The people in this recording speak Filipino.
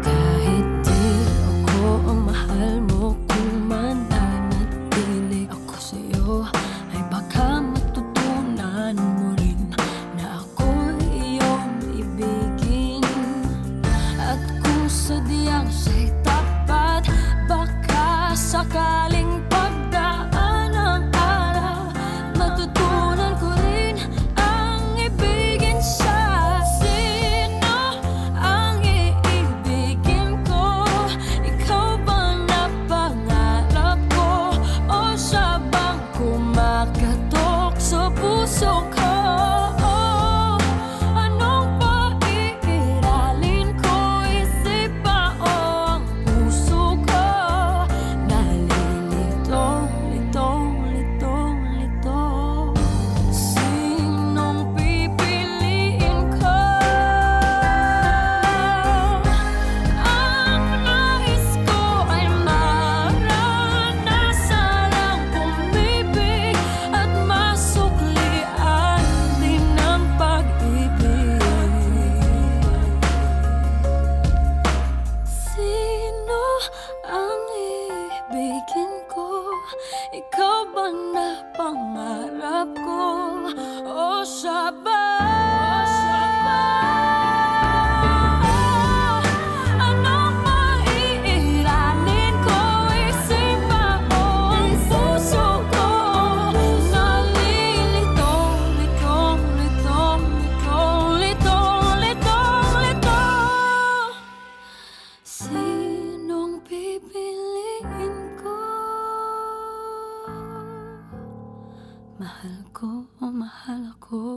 Kahit di ako ang mahal mo, kung mananatili ako sa'yo, ay baka matutunan mo rin na ako'y iyong ibigin. At kung sadyang siya'y tapat, baka sakaling pagdaan ng araw, matutunan ko rin ang ibigin siya. Sino ang iibigin ko? Ikaw bang napangarap ko? O siya bang kumakatok sa puso ko? Anong pag-iiralin ko? Isip ba o ang puso ko? Nalilito, lito, lito, lito. Sinong pipiliin ko? Ang nais ko ay maranasan ang umibig at masuklian din ang pag-ibig. Sino ang ibigin ko? Ikaw ba na pangarap ko? O siya ba? Anong maiiralin ko? Isip ba o ang puso ko? Nalilito, lito, lito, lito, lito, lito, lito. Sinong pipiliin ko? Mahal ko o mahal ako?